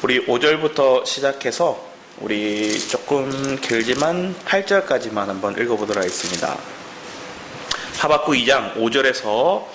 우리 5절부터 시작해서 우리 조금 길지만 8절까지만 한번 읽어보도록 하겠습니다. 하박국 2장 5절에서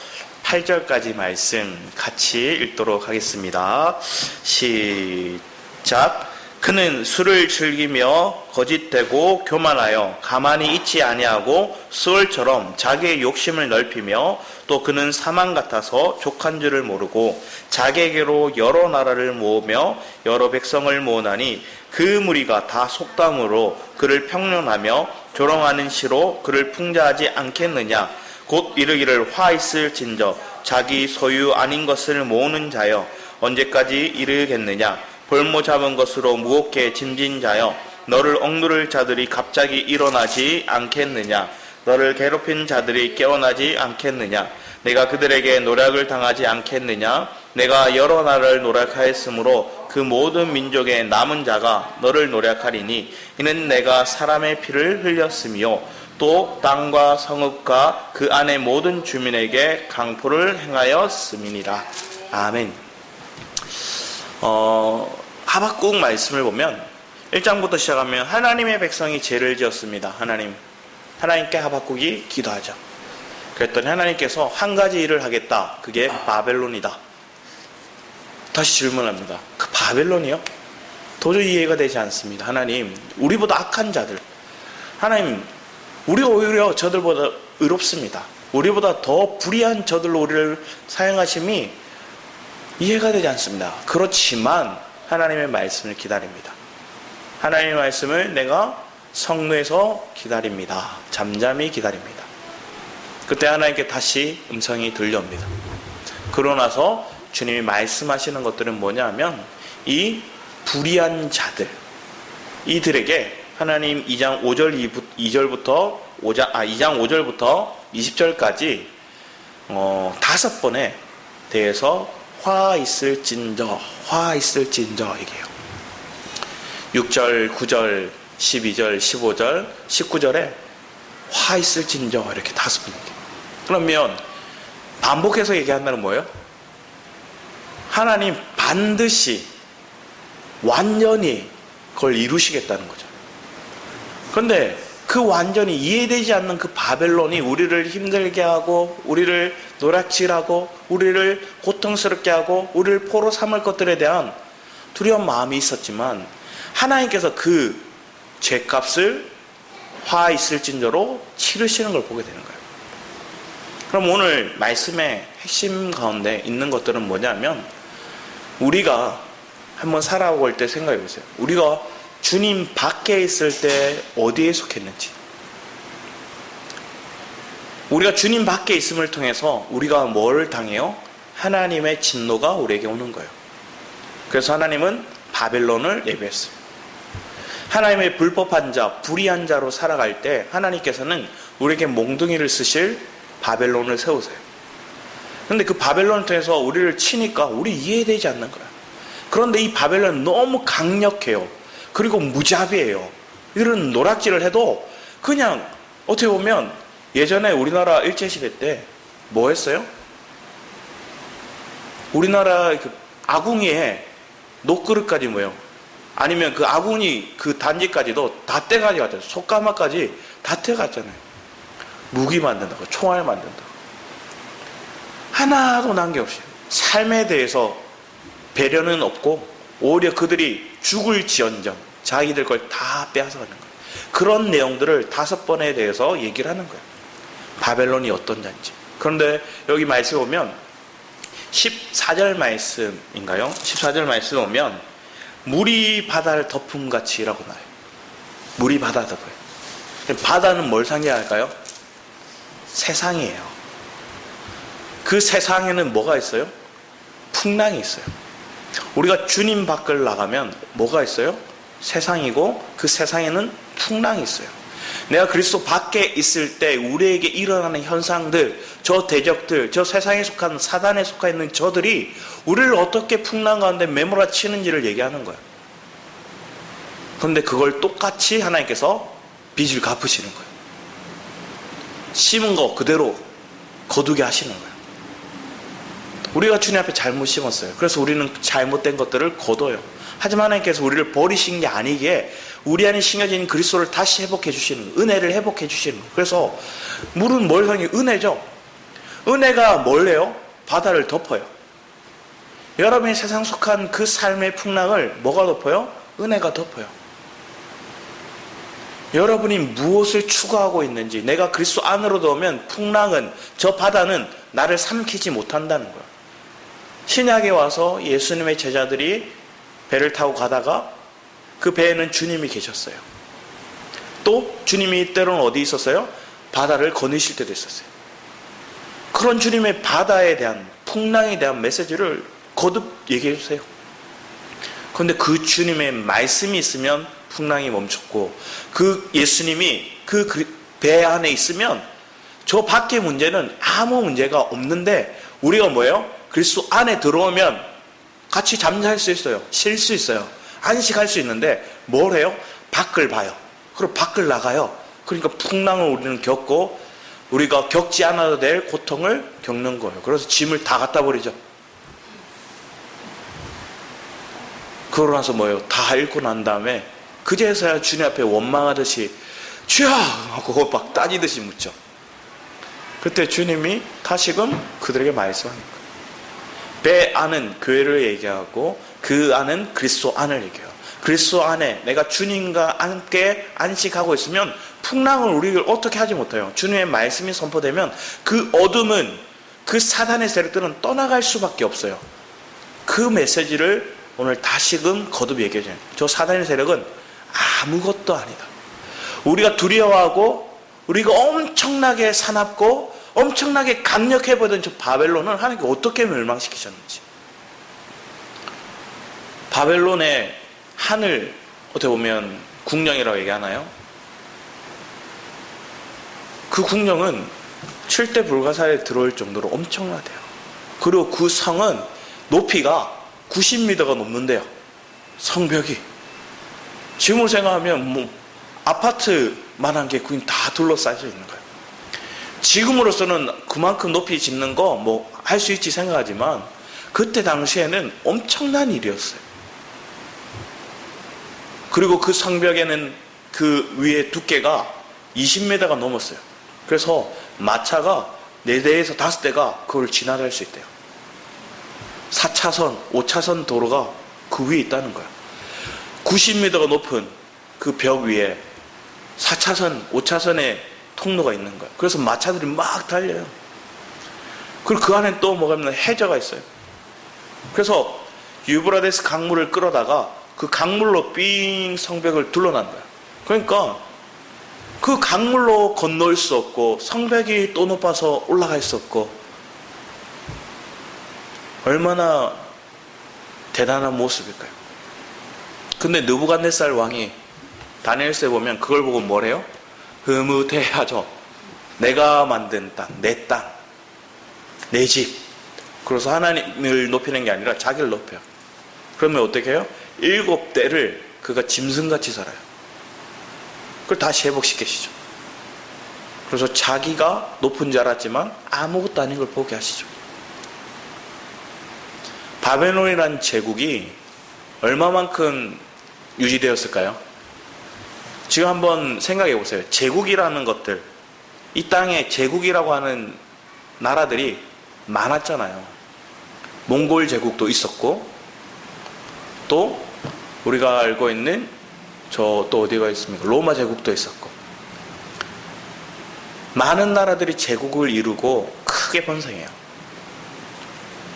8절까지 말씀 같이 읽도록 하겠습니다. 시작. 그는 술을 즐기며 거짓되고 교만하여 가만히 있지 아니하고 수월처럼 자기의 욕심을 넓히며 또 그는 사망 같아서 족한 줄을 모르고 자기에게로 여러 나라를 모으며 여러 백성을 모으나니 그 무리가 다 속담으로 그를 평론하며 조롱하는 시로 그를 풍자하지 않겠느냐. 곧 이르기를 화 있을진저 자기 소유 아닌 것을 모으는 자여 언제까지 이르겠느냐. 볼모 잡은 것으로 무겁게 짐진 자여 너를 억누를 자들이 갑자기 일어나지 않겠느냐. 너를 괴롭힌 자들이 깨어나지 않겠느냐. 내가 그들에게 노략을 당하지 않겠느냐. 내가 여러 나라를 노략하였으므로 그 모든 민족의 남은 자가 너를 노략하리니 이는 내가 사람의 피를 흘렸으며 또 땅과 성읍과 그 안의 모든 주민에게 강포를 행하였음이니라. 아멘. 하박국 말씀을 보면 1장부터 시작하면 하나님의 백성이 죄를 지었습니다. 하나님께 하박국이 기도하죠. 그랬더니 하나님께서 한 가지 일을 하겠다. 그게 바벨론이다. 다시 질문합니다. 그 바벨론이요? 도저히 이해가 되지 않습니다. 하나님, 우리보다 악한 자들, 하나님, 우리가 오히려 저들보다 의롭습니다. 우리보다 더 불의한 저들로 우리를 사용하심이 이해가 되지 않습니다. 그렇지만 하나님의 말씀을 기다립니다. 하나님의 말씀을 내가 성루에서 기다립니다. 잠잠히 기다립니다. 그때 하나님께 다시 음성이 들려옵니다. 그러고 나서 주님이 말씀하시는 것들은 뭐냐 하면 이 불의한 자들, 이들에게 하나님 2장 5절부터 20절까지 5번에 대해서 화 있을진저 얘기해요. 6절, 9절, 12절, 15절, 19절에 화 있을진저 이렇게 5번 얘기해요. 그러면 반복해서 얘기한다는 뭐예요? 하나님 반드시 완전히 그걸 이루시겠다는 거죠. 그런데 그 완전히 이해되지 않는 그 바벨론이 우리를 힘들게 하고 우리를 노략질하고 우리를 고통스럽게 하고 우리를 포로 삼을 것들에 대한 두려운 마음이 있었지만 하나님께서 그 죄값을 화 있을진저로 치르시는 걸 보게 되는 거예요. 그럼 오늘 말씀의 핵심 가운데 있는 것들은 뭐냐면 우리가 한번 살아볼 때 생각해 보세요. 우리가 주님 밖에 있을 때 어디에 속했는지, 우리가 주님 밖에 있음을 통해서 우리가 뭘 당해요? 하나님의 진노가 우리에게 오는 거예요. 그래서 하나님은 바벨론을 예비했어요. 하나님의 불법한 자, 불의한 자로 살아갈 때 하나님께서는 우리에게 몽둥이를 쓰실 바벨론을 세우세요. 그런데 그 바벨론을 통해서 우리를 치니까 우리 이해되지 않는 거예요. 그런데 이 바벨론은 너무 강력해요. 그리고 무자비해요. 이런 노략질을 해도 그냥 어떻게 보면 예전에 우리나라 일제시대 때 뭐 했어요? 우리나라 그 아궁이에 녹그릇까지 뭐예요? 아니면 그 아궁이 그 단지까지도 다 떼가지고 속가마까지 다 떼갔잖아요. 무기 만든다고, 총알 만든다고. 하나도 남김없이 삶에 대해서 배려는 없고 오히려 그들이 죽을지언정 자기들 걸 다 빼앗아가는 거예요. 그런 내용들을 5번에 대해서 얘기를 하는 거예요. 바벨론이 어떤 자인지. 그런데 여기 말씀 보면 14절 말씀인가요? 14절 말씀 보면 물이 바다를 덮음같이라고 나와요. 물이 바다 덮어요. 바다는 뭘 상징할까요? 세상이에요. 그 세상에는 뭐가 있어요? 풍랑이 있어요. 우리가 주님 밖을 나가면 뭐가 있어요? 세상이고 그 세상에는 풍랑이 있어요. 내가 그리스도 밖에 있을 때 우리에게 일어나는 현상들, 저 대적들, 저 세상에 속한 사단에 속해 있는 저들이 우리를 어떻게 풍랑 가운데 매몰아치는지를 얘기하는 거예요. 그런데 그걸 똑같이 하나님께서 빚을 갚으시는 거예요. 심은 거 그대로 거두게 하시는 거예요. 우리가 주님 앞에 잘못 심었어요. 그래서 우리는 잘못된 것들을 거둬요. 하지만 하나님께서 우리를 버리신 게 아니기에 우리 안에 심겨진 그리스도를 다시 회복해 주시는, 은혜를 회복해 주시는. 그래서 물은 뭘 향해? 은혜죠. 은혜가 뭘 해요? 바다를 덮어요. 여러분이 세상 속한 그 삶의 풍랑을 뭐가 덮어요? 은혜가 덮어요. 여러분이 무엇을 추구하고 있는지, 내가 그리스도 안으로 들어오면 풍랑은, 저 바다는 나를 삼키지 못한다는 거예요. 신약에 와서 예수님의 제자들이 배를 타고 가다가 그 배에는 주님이 계셨어요. 또 주님이 때로는 어디 있었어요? 바다를 거느실 때도 있었어요. 그런 주님의 바다에 대한, 풍랑에 대한 메시지를 거듭 얘기해 주세요. 그런데 그 주님의 말씀이 있으면 풍랑이 멈췄고, 그 예수님이 그 배 안에 있으면 저 밖의 문제는 아무 문제가 없는데, 우리가 뭐예요? 그리스도 안에 들어오면 같이 잠잘 수 있어요. 쉴 수 있어요. 안식할 수 있는데 뭘 해요? 밖을 봐요. 그리고 밖을 나가요. 그러니까 풍랑을 우리는 겪고 우리가 겪지 않아도 될 고통을 겪는 거예요. 그래서 짐을 다 갖다 버리죠. 그러고 나서 뭐예요? 다 잃고 난 다음에 그제서야 주님 앞에 원망하듯이 주야! 하고 막 따지듯이 묻죠. 그때 주님이 다시금 그들에게 말씀하는 거예요. 배 안은 교회를 얘기하고 그 안은 그리스도 안을 얘기해요. 그리스도 안에 내가 주님과 함께 안식하고 있으면 풍랑을 우리를 어떻게 하지 못해요. 주님의 말씀이 선포되면 그 어둠은, 그 사단의 세력들은 떠나갈 수밖에 없어요. 그 메시지를 오늘 다시금 거듭 얘기해줘요. 저 사단의 세력은 아무것도 아니다. 우리가 두려워하고 우리가 엄청나게 사납고 엄청나게 강력해 보이던 저 바벨론을 하나님께 어떻게 멸망시키셨는지. 바벨론의 하늘, 어떻게 보면 궁정이라고 얘기하나요? 그 궁정은 7대 불가사에 들어올 정도로 엄청나대요. 그리고 그 성은 높이가 90m가 넘는데요. 성벽이. 지금으로 생각하면 뭐 아파트만한 게 그냥 다 둘러싸여 있는 거예요. 지금으로서는 그만큼 높이 짓는 거 뭐 할 수 있지 생각하지만 그때 당시에는 엄청난 일이었어요. 그리고 그 성벽에는 그 위에 두께가 20m가 넘었어요. 그래서 마차가 4대에서 5대가 그걸 지나갈 수 있대요. 4차선, 5차선 도로가 그 위에 있다는 거예요. 90m가 높은 그 벽 위에 4차선, 5차선의 통로가 있는 거예요. 그래서 마차들이 막 달려요. 그리고 그 안에 또 뭐가 있냐면 해저가 있어요. 그래서 유브라데스 강물을 끌어다가 그 강물로 삥 성벽을 둘러난 거예요. 그러니까 그 강물로 건널 수 없고 성벽이 또 높아서 올라갈 수 없고, 얼마나 대단한 모습일까요? 근데 느부갓네살 왕이 다니엘서에 보면 그걸 보고 뭐래요? 흐뭇해하죠. 내가 만든 땅, 내 땅, 내 집. 그래서 하나님을 높이는 게 아니라 자기를 높여요. 그러면 어떻게 해요? 7대를 그가 짐승같이 살아요. 그걸 다시 회복시키시죠. 그래서 자기가 높은 줄 알았지만 아무것도 아닌 걸 보게 하시죠. 바벨론이라는 제국이 얼마만큼 유지되었을까요? 지금 한번 생각해 보세요. 제국이라는 것들, 이 땅에 제국이라고 하는 나라들이 많았잖아요. 몽골 제국도 있었고, 또 우리가 알고 있는 저 또 어디가 있습니까? 로마 제국도 있었고, 많은 나라들이 제국을 이루고 크게 번성해요.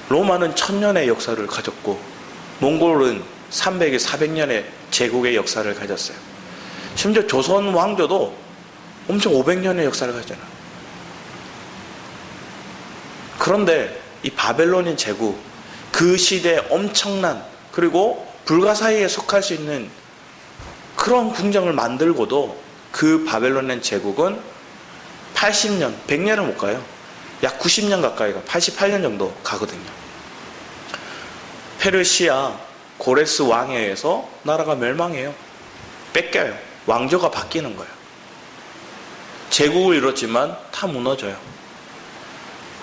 로마는 1000년의 역사를 가졌고, 몽골은 300에 400년의 제국의 역사를 가졌어요. 심지어 조선 왕조도 엄청 500년의 역사를 가졌잖아요. 그런데 이 바벨론인 제국, 그 시대에 엄청난, 그리고 불가사의에 속할 수 있는 그런 궁정을 만들고도 그 바벨론인 제국은 80년, 100년을 못 가요. 약 90년 가까이가, 88년 정도 가거든요. 페르시아 고레스 왕에 의해서 나라가 멸망해요. 뺏겨요. 왕조가 바뀌는 거예요. 제국을 이뤘지만 다 무너져요.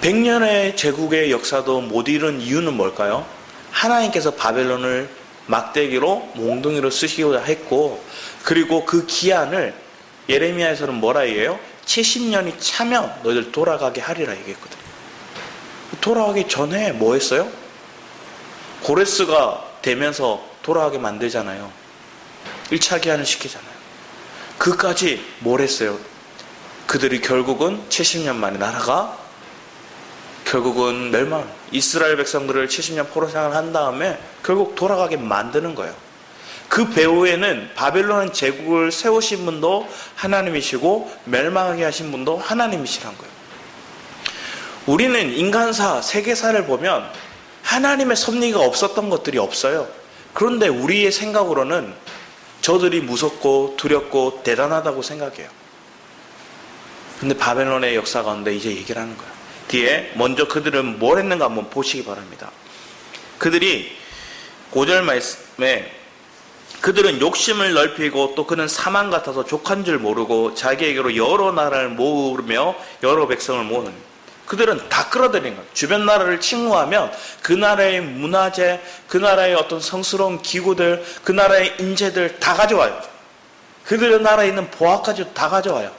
100년의 제국의 역사도 못 이룬 이유는 뭘까요? 하나님께서 바벨론을 막대기로 몽둥이로 쓰시고자 했고, 그리고 그 기한을 예레미야에서는 뭐라 얘기해요? 70년이 차면 너희들 돌아가게 하리라 얘기했거든요. 돌아가기 전에 뭐 했어요? 고레스가 되면서 돌아가게 만들잖아요. 1차 기한을 시키잖아요. 그까지 뭘 했어요? 그들이 결국은 70년 만에 나라가 결국은 멸망, 이스라엘 백성들을 70년 포로 생활을 한 다음에 결국 돌아가게 만드는 거예요. 그 배후에는 바벨론 제국을 세우신 분도 하나님이시고 멸망하게 하신 분도 하나님이시란 거예요. 우리는 인간사, 세계사를 보면 하나님의 섭리가 없었던 것들이 없어요. 그런데 우리의 생각으로는 저들이 무섭고 두렵고 대단하다고 생각해요. 근데 바벨론의 역사 가운데 이제 얘기를 하는 거예요. 뒤에 먼저 그들은 뭘 했는가 한번 보시기 바랍니다. 그들이 5절 말씀에 그들은 욕심을 넓히고 또 그는 사망 같아서 족한 줄 모르고 자기에게로 여러 나라를 모으며 여러 백성을 모으는, 그들은 다 끌어들이는 거예요. 주변 나라를 침공하면 그 나라의 문화재, 그 나라의 어떤 성스러운 기구들, 그 나라의 인재들 다 가져와요. 그들의 나라에 있는 보화까지도 다 가져와요.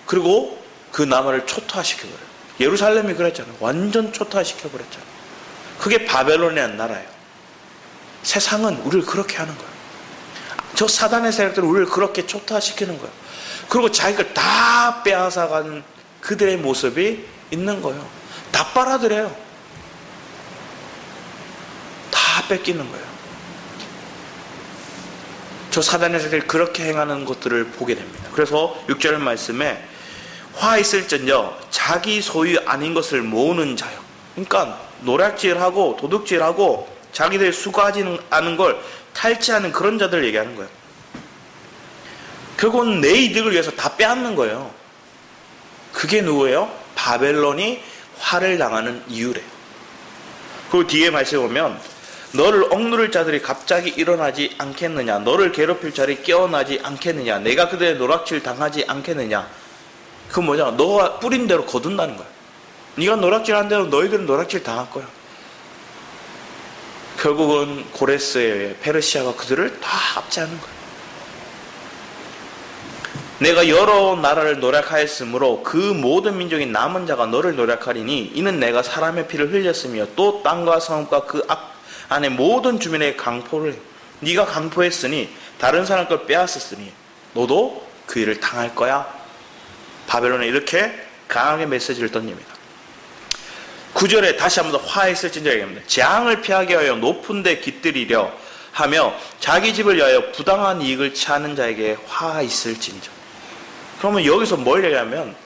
그리고 그 나라를 초토화시켜버려요. 예루살렘이 그랬잖아요. 완전 초토화시켜버렸잖아요. 그게 바벨론이라는 나라예요. 세상은 우리를 그렇게 하는 거예요. 저 사단의 세력들은 우리를 그렇게 초토화시키는 거예요. 그리고 자기를 다 빼앗아가는 그들의 모습이 있는 거예요. 다 빨아들여요. 다 뺏기는 거예요. 저 사단의 세력들이 그렇게 행하는 것들을 보게 됩니다. 그래서 6절 말씀에 화 있을전여 자기 소유 아닌 것을 모으는 자요. 그러니까 노략질하고 도둑질하고 자기들 수고하지 않은 걸 탈취하는 그런 자들을 얘기하는 거예요. 결국은 내 이득을 위해서 다 빼앗는 거예요. 그게 누구예요? 바벨론이 화를 당하는 이유래요. 그리고 뒤에 말씀에 보면 너를 억누를 자들이 갑자기 일어나지 않겠느냐, 너를 괴롭힐 자들이 깨어나지 않겠느냐, 내가 그들의 노략질 당하지 않겠느냐. 그건 뭐냐? 너가 뿌린 대로 거둔다는 거야. 네가 노략질한 대로 너희들은 노략질 당할 거야. 결국은 고레스의 페르시아가 그들을 다 압제하는 거야. 내가 여러 나라를 노략하였으므로 그 모든 민족이 남은 자가 너를 노략하리니 이는 내가 사람의 피를 흘렸으며 또 땅과 성읍과 그 안에 모든 주민의 강포를 네가 강포했으니 다른 사람 걸 빼앗았으니 너도 그 일을 당할 거야. 바벨론에 이렇게 강하게 메시지를 던집니다. 9절에 다시 한번 더 화했을진저 얘기합니다. 재앙을 피하게 하여 높은 데 깃들이려 하며 자기 집을 위하여 부당한 이익을 취하는 자에게 화 있을진저. 그러면 여기서 뭘 얘기하면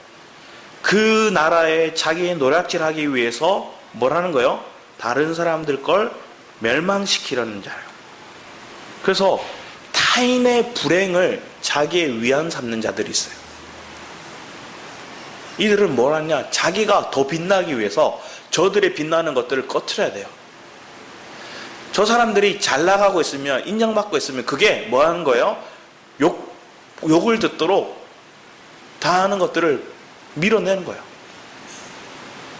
그 나라에 자기의 노략질하기 위해서 뭘 하는 거예요? 다른 사람들 걸 멸망시키려는 자예요. 그래서 타인의 불행을 자기의 위안 삼는 자들이 있어요. 이들은 뭘 하냐? 자기가 더 빛나기 위해서 저들의 빛나는 것들을 꺼트려야 돼요. 저 사람들이 잘 나가고 있으면, 인정받고 있으면 그게 뭐 하는 거예요? 욕을 듣도록 다 하는 것들을 밀어내는 거예요.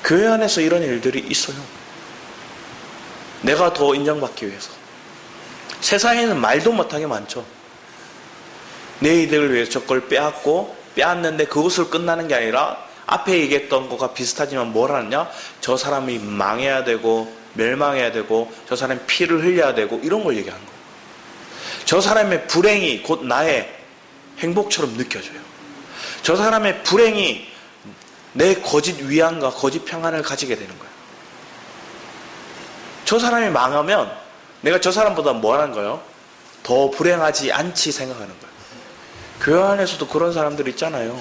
교회 안에서 이런 일들이 있어요. 내가 더 인정받기 위해서. 세상에는 말도 못하게 많죠. 내 이득을 위해서 저걸 빼앗는데 그것으로 끝나는 게 아니라 앞에 얘기했던 것과 비슷하지만 뭘 하느냐? 저 사람이 망해야 되고 멸망해야 되고 저 사람이 피를 흘려야 되고 이런 걸 얘기하는 거예요. 저 사람의 불행이 곧 나의 행복처럼 느껴져요. 저 사람의 불행이 내 거짓 위안과 거짓 평안을 가지게 되는 거예요. 저 사람이 망하면 내가 저 사람보다 뭘 하는 거예요? 더 불행하지 않지 생각하는 거예요. 교회 안에서도 그런 사람들 있잖아요.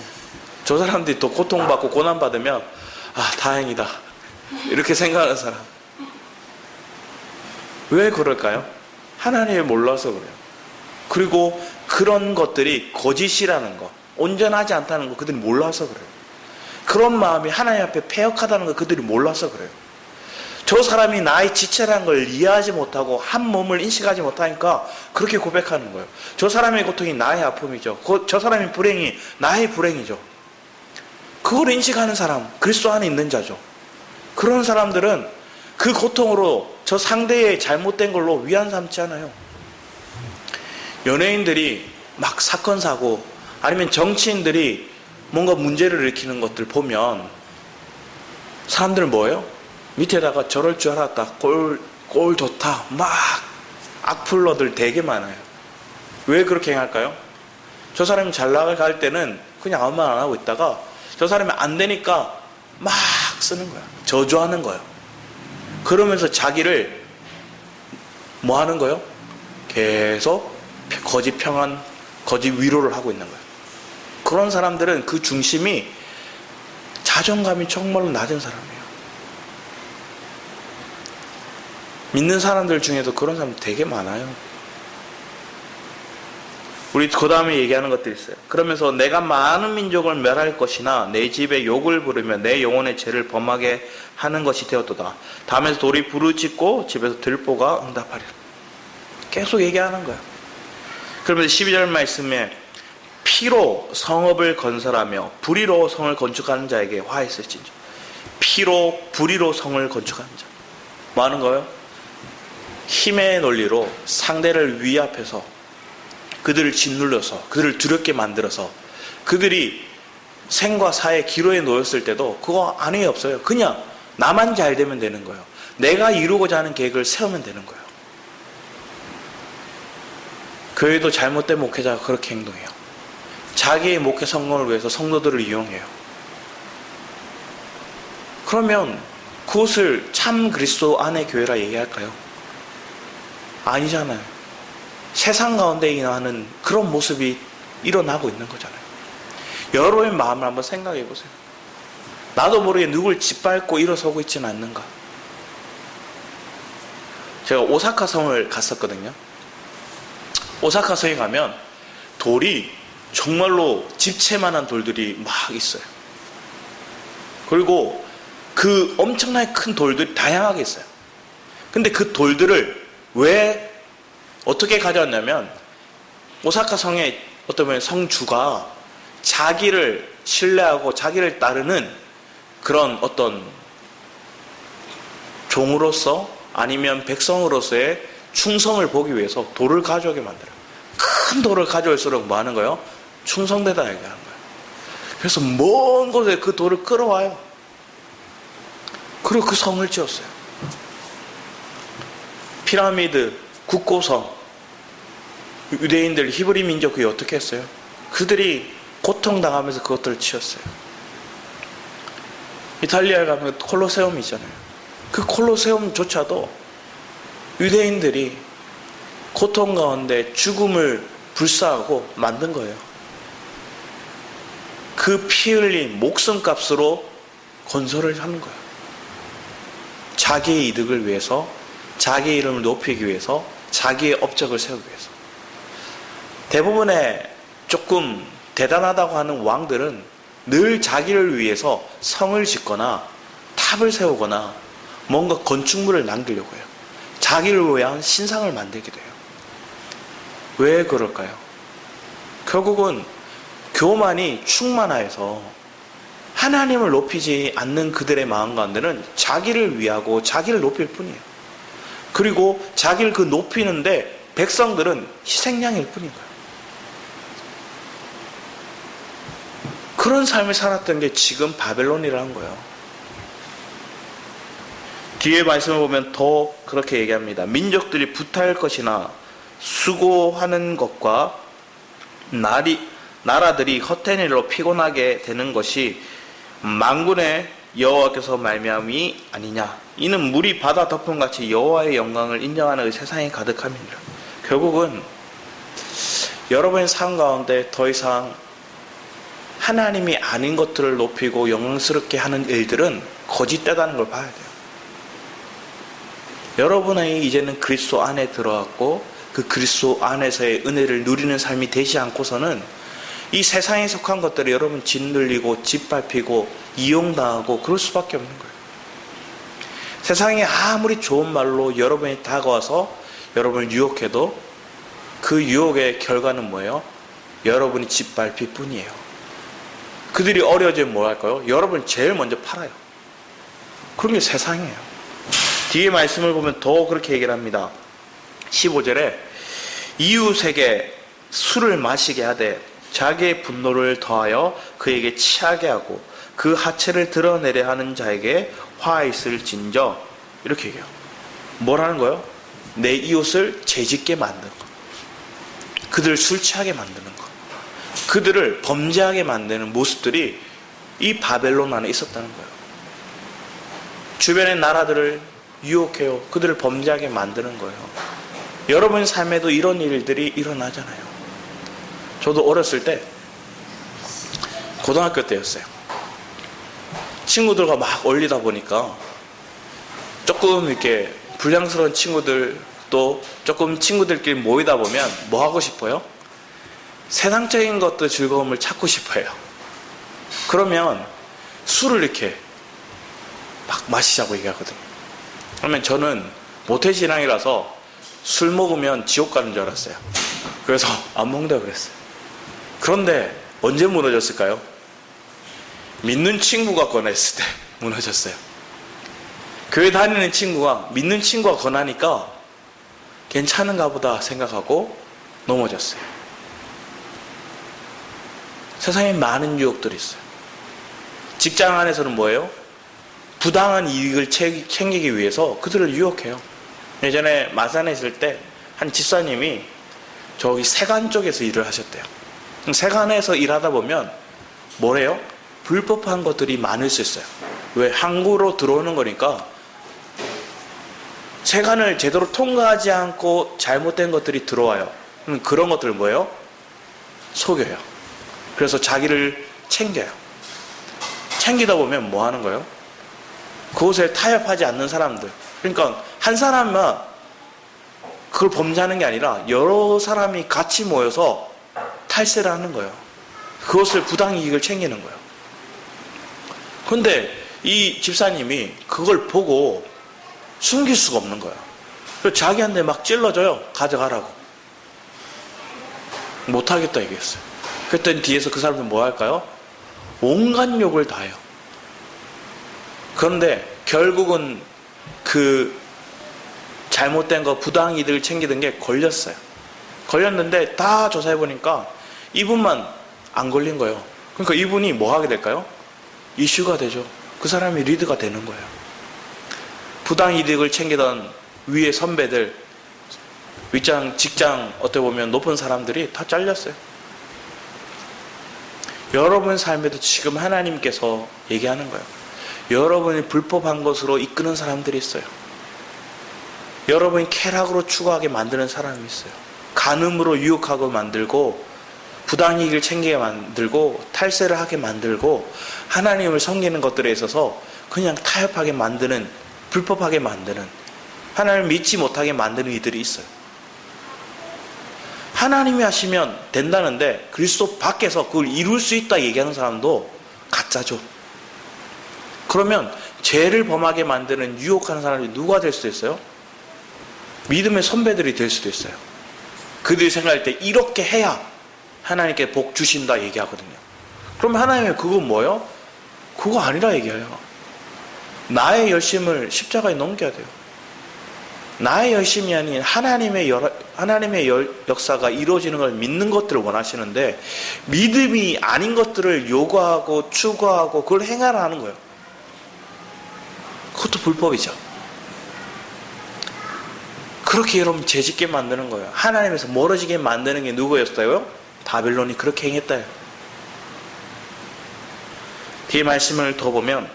저 사람들이 더 고통받고 고난받으면 다행이다 이렇게 생각하는 사람. 왜 그럴까요? 하나님을 몰라서 그래요. 그리고 그런 것들이 거짓이라는 거, 온전하지 않다는 거 그들이 몰라서 그래요. 그런 마음이 하나님 앞에 패역하다는 거 그들이 몰라서 그래요. 저 사람이 나의 지체라는 걸 이해하지 못하고 한 몸을 인식하지 못하니까 그렇게 고백하는 거예요. 저 사람의 고통이 나의 아픔이죠. 저 사람의 불행이 나의 불행이죠. 그걸 인식하는 사람, 그리스도 안에 있는 자죠. 그런 사람들은 그 고통으로 저 상대의 잘못된 걸로 위안 삼지 않아요. 연예인들이 막 사건 사고 아니면 정치인들이 뭔가 문제를 일으키는 것들 보면 사람들은 뭐예요? 밑에다가 저럴 줄 알았다, 꼴 좋다, 막 악플러들 되게 많아요. 왜 그렇게 행할까요? 저 사람이 잘 나갈 때는 그냥 아무 말 안 하고 있다가 저 사람이 안 되니까 막 쓰는 거야. 저주하는 거예요. 그러면서 자기를 뭐 하는 거예요? 계속 거짓 평안, 거짓 위로를 하고 있는 거예요. 그런 사람들은 그 중심이 자존감이 정말로 낮은 사람이에요. 믿는 사람들 중에도 그런 사람 되게 많아요. 우리 그 다음에 얘기하는 것들이 있어요. 그러면서 내가 많은 민족을 멸할 것이나 내 집에 욕을 부르며 내 영혼의 죄를 범하게 하는 것이 되었도다. 다음에서 돌이 부르짖고 집에서 들보가 응답하리라. 계속 얘기하는 거예요. 그러면서 12절 말씀에 피로 성읍을 건설하며 불의로 성을 건축하는 자에게 화 있을진저. 피로 불의로 성을 건축하는 자. 뭐 하는 거예요? 힘의 논리로 상대를 위압해서 그들을 짓눌러서 그들을 두렵게 만들어서 그들이 생과 사의 기로에 놓였을 때도 그거 안에 없어요. 그냥 나만 잘 되면 되는 거예요. 내가 이루고자 하는 계획을 세우면 되는 거예요. 교회도 잘못된 목회자가 그렇게 행동해요. 자기의 목회 성공을 위해서 성도들을 이용해요. 그러면 그것을 참 그리스도 안의 교회라 얘기할까요? 아니잖아요. 세상 가운데 일어나는 그런 모습이 일어나고 있는 거잖아요. 여러분의 마음을 한번 생각해 보세요. 나도 모르게 누굴 짓밟고 일어서고 있지는 않는가? 제가 오사카 성을 갔었거든요. 오사카 성에 가면 돌이 정말로 집채만한 돌들이 막 있어요. 그리고 그 엄청나게 큰 돌들이 다양하게 있어요. 근데 그 돌들을 왜 어떻게 가져왔냐면 오사카 성의 어떤 성주가 자기를 신뢰하고 자기를 따르는 그런 어떤 종으로서 아니면 백성으로서의 충성을 보기 위해서 돌을 가져오게 만들어요. 큰 돌을 가져올수록 뭐 하는 거예요? 충성되다 얘기하는 거예요. 그래서 먼 곳에 그 돌을 끌어와요. 그리고 그 성을 지었어요. 피라미드, 국고성, 유대인들, 히브리 민족이 어떻게 했어요? 그들이 고통당하면서 그것들을 지었어요. 이탈리아에 가면 콜로세움이 있잖아요. 그 콜로세움조차도 유대인들이 고통 가운데 죽음을 불사하고 만든 거예요. 그 피 흘린 목숨값으로 건설을 하는 거예요. 자기의 이득을 위해서, 자기의 이름을 높이기 위해서, 자기의 업적을 세우기 위해서. 대부분의 조금 대단하다고 하는 왕들은 늘 자기를 위해서 성을 짓거나 탑을 세우거나 뭔가 건축물을 남기려고 해요. 자기를 위한 신상을 만들기도 해요. 왜 그럴까요? 결국은 교만이 충만하여서 하나님을 높이지 않는 그들의 마음 가운데는 자기를 위하고 자기를 높일 뿐이에요. 그리고 자기를 그 높이는데 백성들은 희생양일 뿐인 거예요. 그런 삶을 살았던 게 지금 바벨론이라는 거예요. 뒤에 말씀을 보면 더 그렇게 얘기합니다. 민족들이 부탈 것이나 수고하는 것과 나라들이 헛된 일로 피곤하게 되는 것이 만군의 여호와께서 말미암이 아니냐. 이는 물이 바다 덮음같이 여호와의 영광을 인정하는 세상이 가득함이니라. 결국은 여러분의 삶 가운데 더 이상 하나님이 아닌 것들을 높이고 영광스럽게 하는 일들은 거짓되다는 걸 봐야 돼요. 여러분의 이제는 그리스도 안에 들어왔고 그 그리스도 안에서의 은혜를 누리는 삶이 되지 않고서는 이 세상에 속한 것들을 여러분 짓눌리고 짓밟히고 이용당하고 그럴 수밖에 없는 거예요. 세상에 아무리 좋은 말로 여러분이 다가와서 여러분을 유혹해도 그 유혹의 결과는 뭐예요? 여러분이 짓밟힐 뿐이에요. 그들이 어려워지면 뭐 할까요? 여러분 제일 먼저 팔아요. 그런 게 세상이에요. 뒤에 말씀을 보면 더 그렇게 얘기를 합니다. 15절에 이웃에게 술을 마시게 하되 자기의 분노를 더하여 그에게 취하게 하고 그 하체를 드러내려 하는 자에게 화 있을 진저. 이렇게 얘기해요. 뭘 하는 거예요? 내 이웃을 죄짓게 만드는 거. 그들을 술 취하게 만드는 거. 그들을 범죄하게 만드는 모습들이 이 바벨론 안에 있었다는 거예요. 주변의 나라들을 유혹해요. 그들을 범죄하게 만드는 거예요. 여러분 삶에도 이런 일들이 일어나잖아요. 저도 어렸을 때 고등학교 때였어요. 친구들과 막 어울리다 보니까 조금 이렇게 불량스러운 친구들, 또 조금 친구들끼리 모이다 보면 뭐 하고 싶어요? 세상적인 것도 즐거움을 찾고 싶어요. 그러면 술을 이렇게 막 마시자고 얘기하거든요. 그러면 저는 모태신앙이라서 술 먹으면 지옥 가는 줄 알았어요. 그래서 안 먹는다고 그랬어요. 그런데 언제 무너졌을까요? 믿는 친구가 권했을 때 무너졌어요. 교회 다니는 친구가, 믿는 친구가 권하니까 괜찮은가 보다 생각하고 넘어졌어요. 세상에 많은 유혹들이 있어요. 직장 안에서는 뭐예요? 부당한 이익을 챙기기 위해서 그들을 유혹해요. 예전에 마산에 있을 때 한 집사님이 저기 세관 쪽에서 일을 하셨대요. 세관에서 일하다 보면 뭐래요? 불법한 것들이 많을 수 있어요. 왜? 항구로 들어오는 거니까 세관을 제대로 통과하지 않고 잘못된 것들이 들어와요. 그런 것들 뭐예요? 속여요. 그래서 자기를 챙겨요. 챙기다 보면 뭐 하는 거예요? 그곳에 타협하지 않는 사람들. 그러니까 한 사람만 그걸 범죄하는 게 아니라 여러 사람이 같이 모여서 탈세를 하는 거예요. 그것을 부당이익을 챙기는 거예요. 그런데 이 집사님이 그걸 보고 숨길 수가 없는 거예요. 그래서 자기한테 막 찔러줘요. 가져가라고. 못하겠다 얘기했어요. 그랬더니 뒤에서 그 사람은 뭐 할까요? 온갖 욕을 다 해요. 그런데 결국은 그 잘못된 거 부당이득을 챙기던 게 걸렸어요. 걸렸는데 다 조사해보니까 이분만 안 걸린 거예요. 그러니까 이분이 뭐 하게 될까요? 이슈가 되죠. 그 사람이 리드가 되는 거예요. 부당이득을 챙기던 위의 선배들, 윗장, 직장 어떻게 보면 높은 사람들이 다 잘렸어요. 여러분 삶에도 지금 하나님께서 얘기하는 거예요. 여러분이 불법한 것으로 이끄는 사람들이 있어요. 여러분이 쾌락으로 추구하게 만드는 사람이 있어요. 간음으로 유혹하고 만들고 부당이익을 챙기게 만들고 탈세를 하게 만들고 하나님을 섬기는 것들에 있어서 그냥 타협하게 만드는, 불법하게 만드는, 하나님을 믿지 못하게 만드는 이들이 있어요. 하나님이 하시면 된다는데 그리스도 밖에서 그걸 이룰 수 있다 얘기하는 사람도 가짜죠. 그러면 죄를 범하게 만드는 유혹하는 사람이 누가 될 수도 있어요? 믿음의 선배들이 될 수도 있어요. 그들이 생각할 때 이렇게 해야 하나님께 복 주신다 얘기하거든요. 그러면 하나님의 그건 뭐예요? 그거 아니라 얘기해요. 나의 열심을 십자가에 넘겨야 돼요. 나의 열심이 아닌 하나님의 역사가 이루어지는 걸 믿는 것들을 원하시는데 믿음이 아닌 것들을 요구하고 추구하고 그걸 행하라 하는 거예요. 그것도 불법이죠. 그렇게 여러분 죄짓게 만드는 거예요. 하나님에서 멀어지게 만드는 게 누구였어요? 바벨론이 그렇게 행했다. 뒤에 말씀을 더 보면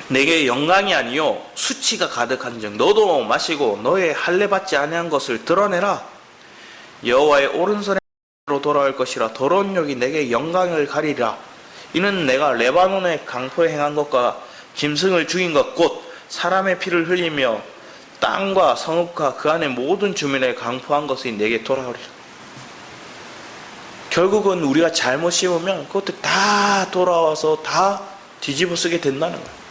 내게 영광이 아니요 수치가 가득한즉 너도 마시고 너의 할례 받지 아니한 것을 드러내라. 여호와의 오른손으로 돌아올 것이라 더러운 욕이 내게 영광을 가리라. 이는 내가 레바논의 강포에 행한 것과 짐승을 죽인 것 곧 사람의 피를 흘리며 땅과 성읍과 그 안에 모든 주민에 강포한 것이 내게 돌아오리라. 결국은 우리가 잘못 씹으면 그것도 다 돌아와서 다 뒤집어 쓰게 된다는 거예요.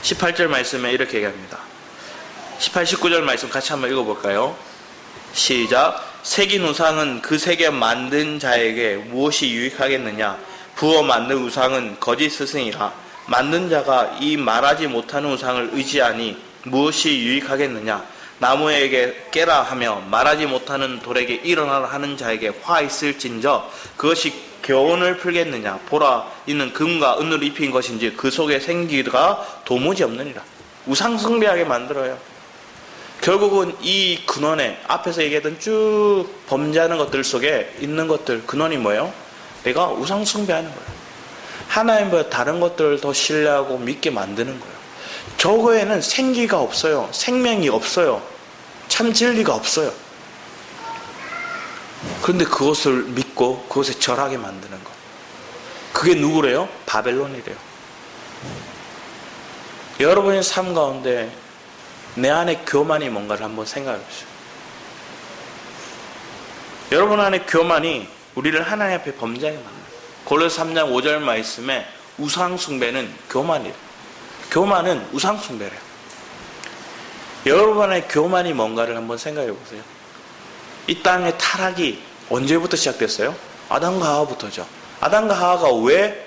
18절 말씀에 이렇게 얘기합니다. 18, 19절 말씀 같이 한번 읽어볼까요? 시작. 새긴 우상은 그 새겨 만든 자에게 무엇이 유익하겠느냐? 부어 만든 우상은 거짓 스승이라. 만든 자가 이 말하지 못하는 우상을 의지하니 무엇이 유익하겠느냐? 나무에게 깨라 하며 말하지 못하는 돌에게 일어나라 하는 자에게 화 있을진저 그것이 교훈을 풀겠느냐? 보라, 이는 금과 은으로 입힌 것인지 그 속에 생기가 도무지 없느니라. 우상 숭배하게 만들어요. 결국은 이 근원에 앞에서 얘기했던 쭉 범죄하는 것들 속에 있는 것들, 근원이 뭐예요? 내가 우상 숭배하는 거예요. 하나님보다 다른 것들을 더 신뢰하고 믿게 만드는 거예요. 저거에는 생기가 없어요. 생명이 없어요. 참 진리가 없어요. 그런데 그것을 믿고 그것에 절하게 만드는 것. 그게 누구래요? 바벨론이래요. 여러분의 삶 가운데 내 안에 교만이 뭔가를 한번 생각해 보세요. 여러분 안에 교만이 우리를 하나님 앞에 범죄하게 만들어요. 골로새 3장 5절 말씀에 우상 숭배는 교만이에요. 교만은 우상 숭배래요. 여러분 안에 교만이 뭔가를 한번 생각해 보세요. 이 땅의 타락이 언제부터 시작됐어요? 아담과 하와부터죠. 아담과 하와가 왜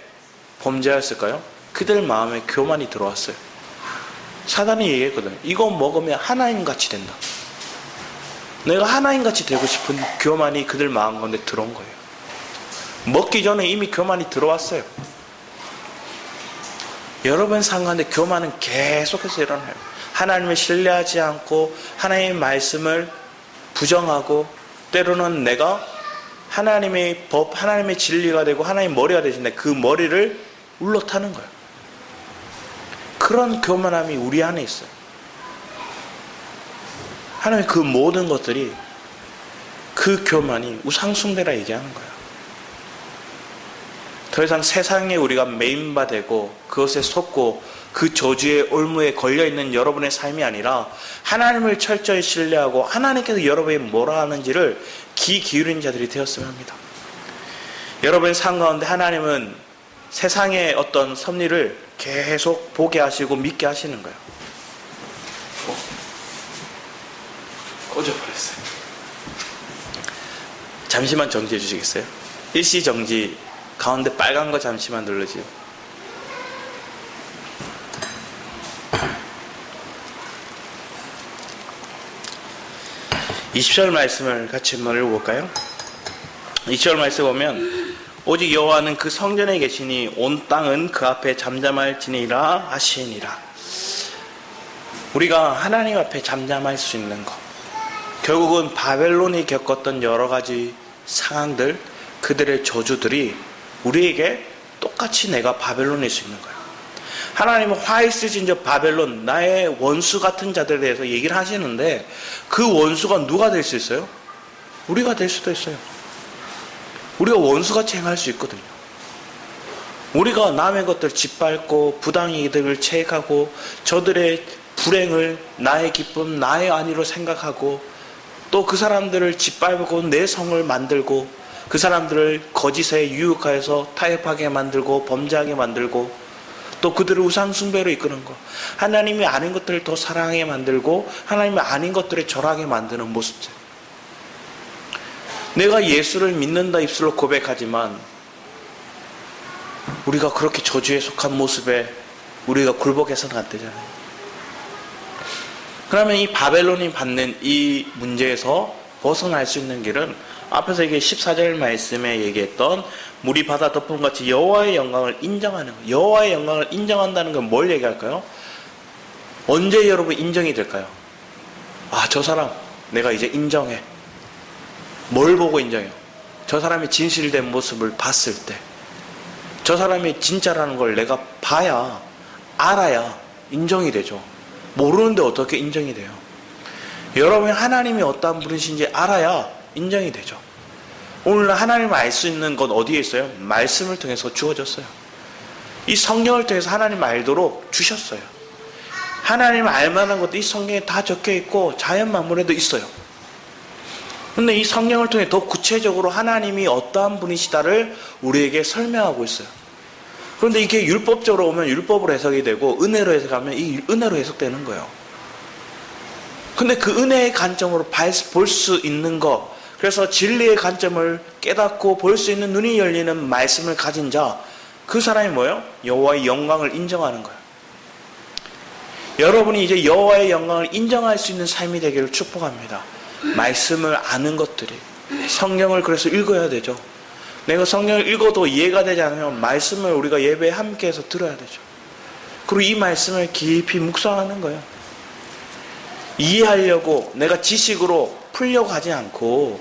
범죄하였을까요? 그들 마음에 교만이 들어왔어요. 사단이 얘기했거든요. 이거 먹으면 하나님같이 된다. 내가 하나님같이 되고 싶은 교만이 그들 마음 가운데 들어온 거예요. 먹기 전에 이미 교만이 들어왔어요. 여러분 삶 가운데 교만은 계속해서 일어나요. 하나님을 신뢰하지 않고 하나님의 말씀을 부정하고 때로는 내가 하나님의 법, 하나님의 진리가 되고 하나님의 머리가 되신데 그 머리를 울러타는 거예요. 그런 교만함이 우리 안에 있어요. 하나님의 그 모든 것들이 그 교만이 우상숭배라 얘기하는 거예요. 더 이상 세상에 우리가 메인바되고 그것에 속고 그 저주의 올무에 걸려있는 여러분의 삶이 아니라 하나님을 철저히 신뢰하고 하나님께서 여러분이 뭐라 하는지를 귀 기울이는 자들이 되었으면 합니다. 여러분의 삶 가운데 하나님은 세상의 어떤 섭리를 계속 보게 하시고 믿게 하시는 거예요. 꺼져버렸어요. 잠시만 정지해 주시겠어요? 일시 정지. 가운데 빨간 거 잠시만 눌러주세요. (20절) 말씀을 같이 한번 읽어볼까요? 20절 말씀 보면 오직 여호와는 그 성전에 계시니 온 땅은 그 앞에 잠잠할지니라 하시니라. 우리가 하나님 앞에 잠잠할 수 있는 것, 결국은 바벨론이 겪었던 여러 가지 상황들, 그들의 저주들이 우리에게 똑같이 내가 바벨론일 수 있는 거예요. 하나님은 화 있으신 저 바벨론, 나의 원수 같은 자들에 대해서 얘기를 하시는데 그 원수가 누가 될 수 있어요? 우리가 될 수도 있어요. 우리가 원수같이 행할 수 있거든요. 우리가 남의 것들 짓밟고 부당이득을 체액하고 저들의 불행을 나의 기쁨, 나의 안위로 생각하고 또 그 사람들을 짓밟고 내 성을 만들고 그 사람들을 거짓에 유혹하여서 타협하게 만들고 범죄하게 만들고 또 그들을 우상 숭배로 이끄는 것, 하나님이 아닌 것들을 더 사랑하게 만들고 하나님이 아닌 것들에 절하게 만드는 모습들. 내가 예수를 믿는다 입술로 고백하지만 우리가 그렇게 저주에 속한 모습에 우리가 굴복해서는 안 되잖아요. 그러면 이 바벨론이 받는 이 문제에서 벗어날 수 있는 길은 앞에서 이게 14절 말씀에 얘기했던 물이 바다 덮음같이 여호와의 영광을 인정하는 거예요. 여호와의 영광을 인정한다는 건 뭘 얘기할까요? 언제 여러분 인정이 될까요? 아, 저 사람 내가 이제 인정해. 뭘 보고 인정해요? 저 사람이 진실된 모습을 봤을 때, 저 사람이 진짜라는 걸 내가 봐야, 알아야 인정이 되죠. 모르는데 어떻게 인정이 돼요? 여러분이 하나님이 어떠한 분이신지 알아야 인정이 되죠. 오늘 하나님을 알 수 있는 건 어디에 있어요? 말씀을 통해서 주어졌어요. 이 성경을 통해서 하나님을 알도록 주셨어요. 하나님을 알만한 것도 이 성경에 다 적혀있고 자연 만물에도 있어요. 근데 이 성경을 통해 더 구체적으로 하나님이 어떠한 분이시다를 우리에게 설명하고 있어요. 그런데 이게 율법적으로 오면 율법으로 해석이 되고 은혜로 해석하면 이 은혜로 해석되는 거예요. 근데 그 은혜의 관점으로 볼 수 있는 거, 그래서 진리의 관점을 깨닫고 볼 수 있는 눈이 열리는 말씀을 가진 자, 그 사람이 뭐예요? 여호와의 영광을 인정하는 거예요. 여러분이 이제 여호와의 영광을 인정할 수 있는 삶이 되기를 축복합니다. 말씀을 아는 것들이, 성경을 그래서 읽어야 되죠. 내가 성경을 읽어도 이해가 되지 않으면 말씀을 우리가 예배에 함께해서 들어야 되죠. 그리고 이 말씀을 깊이 묵상하는 거예요. 이해하려고 내가 지식으로 풀려고 하지 않고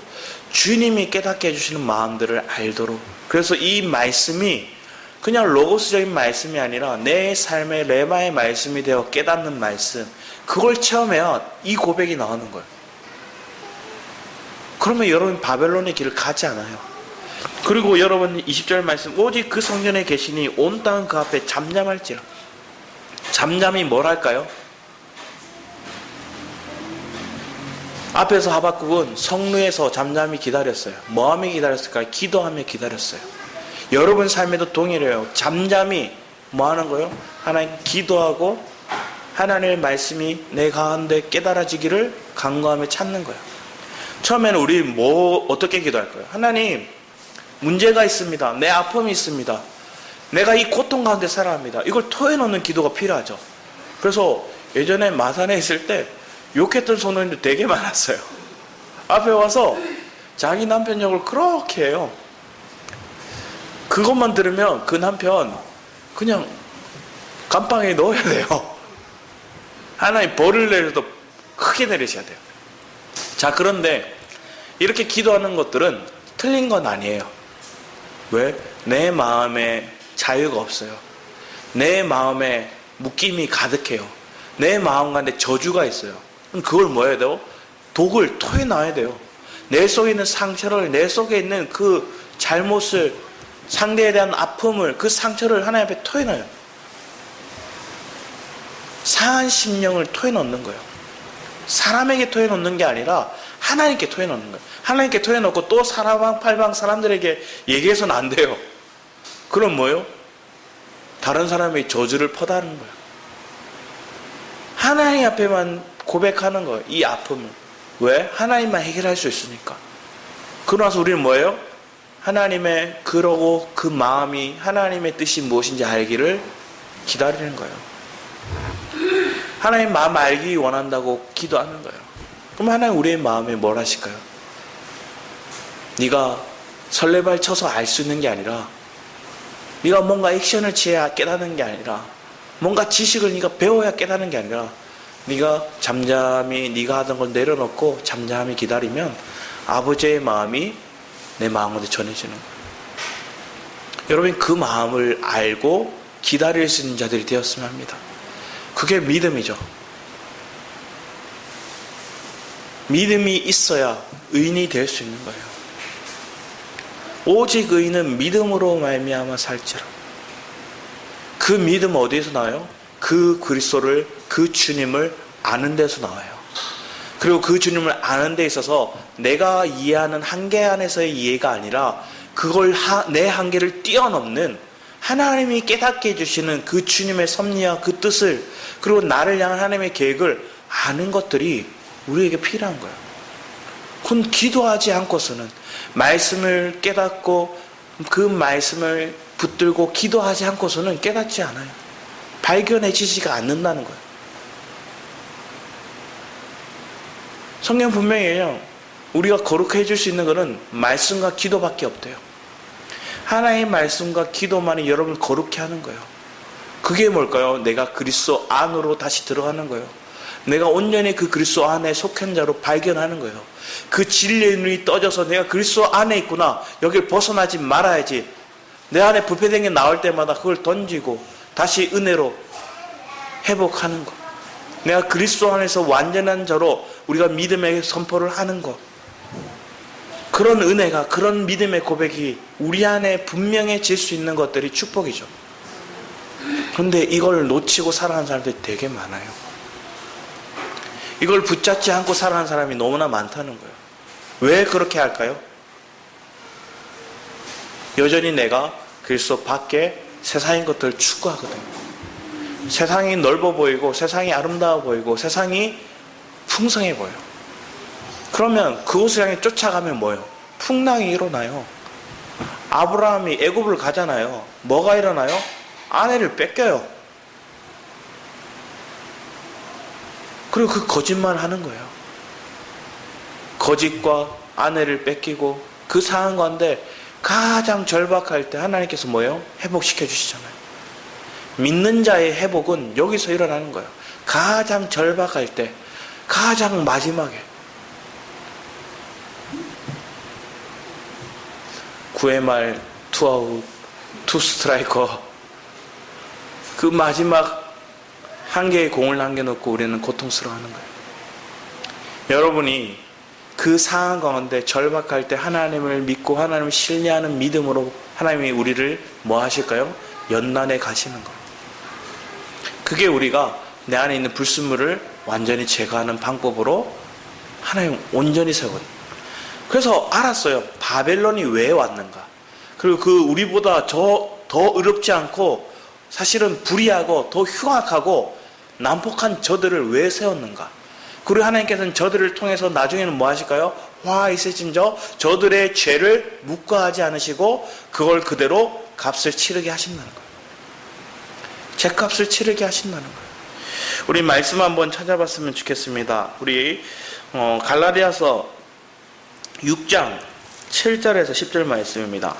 주님이 깨닫게 해주시는 마음들을 알도록. 그래서 이 말씀이 그냥 로고스적인 말씀이 아니라 내 삶의 레마의 말씀이 되어 깨닫는 말씀, 그걸 체험해야 이 고백이 나오는 거예요. 그러면 여러분 바벨론의 길을 가지 않아요. 그리고 여러분 20절 말씀, 오직 그 성전에 계시니 온 땅은 그 앞에 잠잠할지라. 잠잠이 뭘 할까요? 앞에서 하박국은 성루에서 잠잠히 기다렸어요. 뭐하며 기다렸을까요? 기도하며 기다렸어요. 여러분 삶에도 동일해요. 잠잠히 뭐 하는 거예요? 하나님 기도하고 하나님의 말씀이 내 가운데 깨달아지기를 간구하며 찾는 거예요. 처음에는 우리 어떻게 기도할까요? 하나님, 문제가 있습니다. 내 아픔이 있습니다. 내가 이 고통 가운데 살아야 합니다. 이걸 토해놓는 기도가 필요하죠. 그래서 예전에 마산에 있을 때 욕했던 소년들 되게 많았어요. 앞에 와서 자기 남편 욕을 그렇게 해요. 그것만 들으면 그 남편 그냥 감방에 넣어야 돼요. 하나님 벌을 내려도 크게 내리셔야 돼요. 자, 그런데 이렇게 기도하는 것들은 틀린 건 아니에요. 왜? 내 마음에 자유가 없어요. 내 마음에 묶임이 가득해요. 내 마음 가운데 저주가 있어요. 그럼 그걸 뭐 해야 돼요? 독을 토해놔야 돼요. 내 속에 있는 상처를, 내 속에 있는 그 잘못을, 상대에 대한 아픔을, 그 상처를 하나님 앞에 토해놔요. 상한 심령을 토해놓는 거예요. 사람에게 토해놓는 게 아니라 하나님께 토해놓는 거예요. 하나님께 토해놓고 또 사방팔방 사람들에게 얘기해서는 안 돼요. 그럼 뭐예요? 다른 사람의 저주를 퍼다는 거예요. 하나님 앞에만 고백하는 거예요. 이 아픔을. 왜? 하나님만 해결할 수 있으니까. 그러고 나서 우리는 뭐예요? 하나님의 그러고 그 마음이 하나님의 뜻이 무엇인지 알기를 기다리는 거예요. 하나님 마음 알기 원한다고 기도하는 거예요. 그럼 하나님 우리의 마음에 뭘 하실까요? 네가 설레발 쳐서 알 수 있는 게 아니라, 네가 뭔가 액션을 취해야 깨닫는 게 아니라, 뭔가 지식을 네가 배워야 깨닫는 게 아니라, 네가 잠잠히 네가 하던 걸 내려놓고 잠잠히 기다리면 아버지의 마음이 내 마음으로 전해지는 거예요. 여러분, 그 마음을 알고 기다릴 수 있는 자들이 되었으면 합니다. 그게 믿음이죠. 믿음이 있어야 의인이 될 수 있는 거예요. 오직 의인은 믿음으로 말미암아 살지라. 그 믿음 어디에서 나와요? 그 그리스도를, 그 주님을 아는 데서 나와요. 그리고 그 주님을 아는 데 있어서 내가 이해하는 한계 안에서의 이해가 아니라 그걸 내 한계를 뛰어넘는 하나님이 깨닫게 해주시는 그 주님의 섭리와 그 뜻을, 그리고 나를 향한 하나님의 계획을 아는 것들이 우리에게 필요한 거예요. 그건 기도하지 않고서는, 말씀을 깨닫고 그 말씀을 붙들고 기도하지 않고서는 깨닫지 않아요. 발견해지지가 않는다는 거예요. 성경 분명히요, 우리가 거룩해 줄 수 있는 것은 말씀과 기도밖에 없대요. 하나님의 말씀과 기도만이 여러분을 거룩해 하는 거예요. 그게 뭘까요? 내가 그리스도 안으로 다시 들어가는 거예요. 내가 온전히 그 그리스도 안에 속한 자로 발견하는 거예요. 그 진리의 눈이 떠져서 내가 그리스도 안에 있구나, 여길 벗어나지 말아야지. 내 안에 부패된 게 나올 때마다 그걸 던지고 다시 은혜로 회복하는 것. 내가 그리스도 안에서 완전한 자로 우리가 믿음의 선포를 하는 것. 그런 은혜가, 그런 믿음의 고백이 우리 안에 분명해질 수 있는 것들이 축복이죠. 그런데 이걸 놓치고 살아가는 사람들이 되게 많아요. 이걸 붙잡지 않고 살아가는 사람이 너무나 많다는 거예요. 왜 그렇게 할까요? 여전히 내가 그리스도 밖에 세상인 것들을 추구하거든요. 세상이 넓어 보이고 세상이 아름다워 보이고 세상이 풍성해 보여요. 그러면 그곳을 향해 쫓아가면 뭐예요? 풍랑이 일어나요. 아브라함이 애굽을 가잖아요. 뭐가 일어나요? 아내를 뺏겨요. 그리고 그 거짓말 하는 거예요. 거짓과 아내를 뺏기고 그 상황 가운데 가장 절박할 때 하나님께서 뭐예요? 회복시켜 주시잖아요. 믿는 자의 회복은 여기서 일어나는 거예요. 가장 절박할 때, 가장 마지막에 9회 말 투아웃, 투 스트라이커, 그 마지막 한 개의 공을 남겨놓고 우리는 고통스러워하는 거예요. 여러분이 그 상황 가운데 절박할 때 하나님을 믿고 하나님을 신뢰하는 믿음으로 하나님이 우리를 뭐 하실까요? 연단해 가시는 거예요. 그게 우리가 내 안에 있는 불순물을 완전히 제거하는 방법으로 하나님 온전히 세우거든요. 그래서 알았어요. 바벨론이 왜 왔는가. 그리고 그 우리보다 더 어렵지 않고 사실은 불의하고 더 흉악하고 난폭한 저들을 왜 세웠는가. 그리고 하나님께서는 저들을 통해서 나중에는 뭐 하실까요? 화 있으신저 저들의 죄를 묵과하지 않으시고 그걸 그대로 값을 치르게 하신다는 거예요. 죄값을 치르게 하신다는 거예요. 우리 말씀 한번 찾아봤으면 좋겠습니다. 우리 갈라디아서 6장 7절에서 10절 말씀입니다.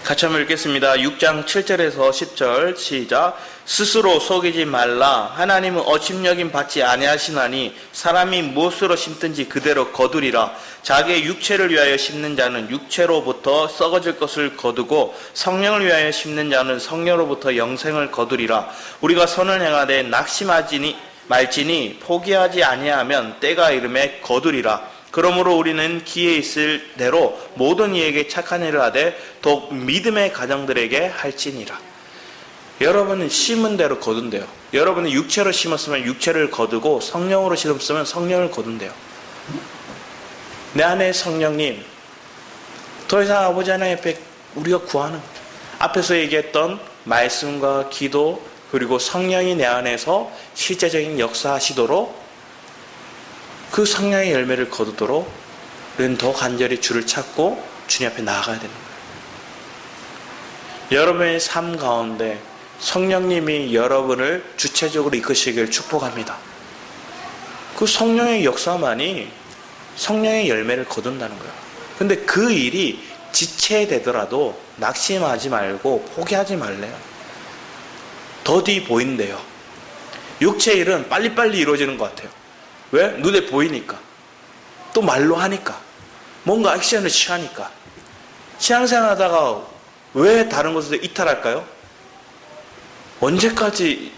같이 한번 읽겠습니다. 6장 7절에서 10절 시작. 스스로 속이지 말라. 하나님은 업신여김 받지 아니하시나니 사람이 무엇으로 심든지 그대로 거두리라. 자기의 육체를 위하여 심는 자는 육체로부터 썩어질 것을 거두고 성령을 위하여 심는 자는 성령으로부터 영생을 거두리라. 우리가 선을 행하되 낙심하지니 말지니 포기하지 아니하면 때가 이름에 거두리라. 그러므로 우리는 기에 있을 대로 모든 이에게 착한 일을 하되 더욱 믿음의 가정들에게 할지니라. 여러분은 심은 대로 거둔대요. 여러분은 육체로 심었으면 육체를 거두고 성령으로 심었으면 성령을 거둔대요. 내 안에 성령님, 더 이상 아버지 하나님 앞에 우리가 구하는 앞에서 얘기했던 말씀과 기도 그리고 성령이 내 안에서 실제적인 역사하시도록 그 성령의 열매를 거두도록 우리는 더 간절히 주를 찾고 주님 앞에 나아가야 되는 거예요. 여러분의 삶 가운데 성령님이 여러분을 주체적으로 이끄시길 축복합니다. 그 성령의 역사만이 성령의 열매를 거둔다는 거예요. 근데 그 일이 지체되더라도 낙심하지 말고 포기하지 말래요. 더디 보인대요. 육체 일은 빨리빨리 이루어지는 것 같아요. 왜? 눈에 보이니까. 또 말로 하니까. 뭔가 액션을 취하니까. 신앙생활 하다가 왜 다른 것에서 이탈할까요? 언제까지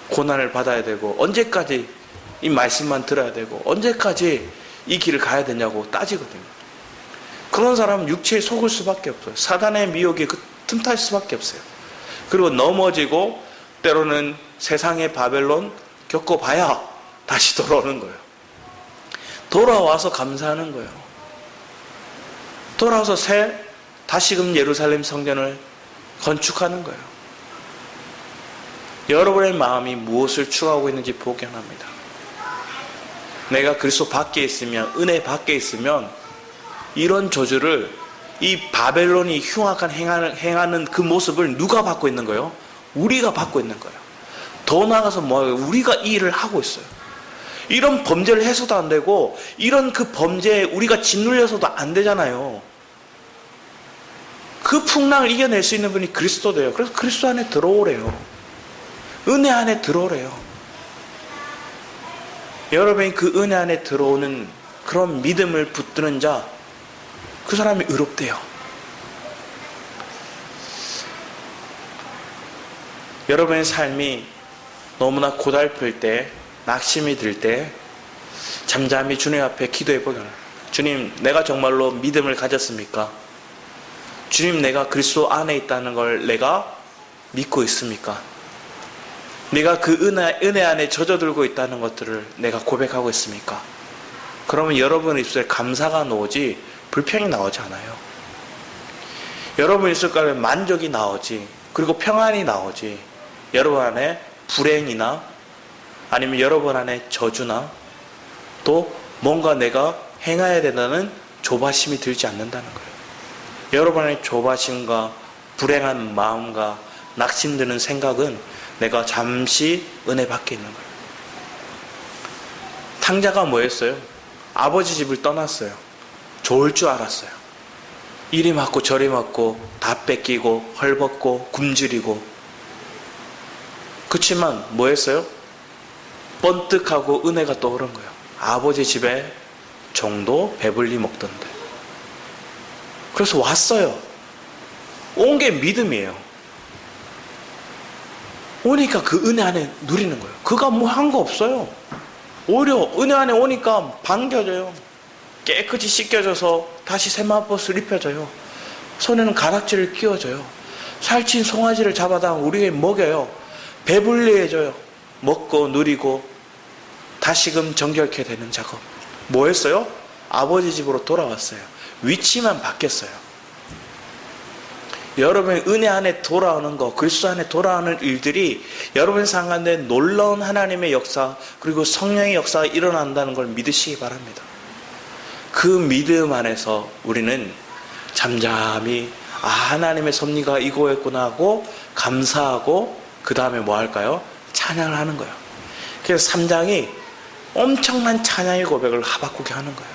고난을 받아야 되고 언제까지 이 말씀만 들어야 되고 언제까지 이 길을 가야 되냐고 따지거든요. 그런 사람은 육체에 속을 수밖에 없어요. 사단의 미혹에 틈탈 수밖에 없어요. 그리고 넘어지고 때로는 세상의 바벨론 겪어봐야 다시 돌아오는 거예요. 돌아와서 감사하는 거예요. 돌아와서 다시금 예루살렘 성전을 건축하는 거예요. 여러분의 마음이 무엇을 추구하고 있는지 보견합니다. 내가 그리스도 밖에 있으면, 은혜 밖에 있으면 이런 저주를, 이 바벨론이 흉악한 행하는 그 모습을 누가 받고 있는 거예요? 우리가 받고 있는 거예요. 더 나아가서 뭐예요? 우리가 이 일을 하고 있어요. 이런 범죄를 해서도 안 되고 이런 그 범죄에 우리가 짓눌려서도 안 되잖아요. 그 풍랑을 이겨낼 수 있는 분이 그리스도예요. 그래서 그리스도 안에 들어오래요. 은혜 안에 들어오래요. 여러분이 그 은혜 안에 들어오는 그런 믿음을 붙드는 자, 그 사람이 의롭대요. 여러분의 삶이 너무나 고달플 때, 낙심이 들 때 잠잠히 주님 앞에 기도해 보거나, 주님, 내가 정말로 믿음을 가졌습니까? 주님, 내가 그리스도 안에 있다는 걸 내가 믿고 있습니까? 내가 그 은혜 안에 젖어들고 있다는 것들을 내가 고백하고 있습니까? 그러면 여러분 입술에 감사가 나오지 불평이 나오지 않아요. 여러분 입술가에 만족이 나오지, 그리고 평안이 나오지, 여러분 안에 불행이나 아니면 여러분 안에 저주나 또 뭔가 내가 행해야 된다는 조바심이 들지 않는다는 거예요. 여러분 안에 조바심과 불행한 마음과 낙심드는 생각은 내가 잠시 은혜 밖에 있는 거예요. 탕자가 뭐였어요? 아버지 집을 떠났어요. 좋을 줄 알았어요. 이리 맞고 저리 맞고 다 뺏기고 헐벗고 굶주리고. 그렇지만 뭐했어요? 번뜩하고 은혜가 떠오른 거예요. 아버지 집에 종도 배불리 먹던데. 그래서 왔어요. 온 게 믿음이에요. 오니까 그 은혜 안에 누리는 거예요. 그가 뭐 한 거 없어요. 오히려 은혜 안에 오니까 반겨져요. 깨끗이 씻겨져서 다시 새마법을 입혀져요. 손에는 가락지를 끼워줘요. 살찐 송아지를 잡아다 우리에게 먹여요. 배불리 해줘요. 먹고 누리고 다시금 정결케 되는 작업. 뭐 했어요? 아버지 집으로 돌아왔어요. 위치만 바뀌었어요. 여러분의 은혜 안에 돌아오는 것, 그리스도 안에 돌아오는 일들이 여러분 삶 가운데 놀라운 하나님의 역사, 그리고 성령의 역사가 일어난다는 걸 믿으시기 바랍니다. 그 믿음 안에서 우리는 잠잠히 하나님의 섭리가 이거였구나 하고 감사하고 그 다음에 뭐 할까요? 찬양을 하는 거예요. 그래서 3장이 엄청난 찬양의 고백을 하박국이 하는 거예요.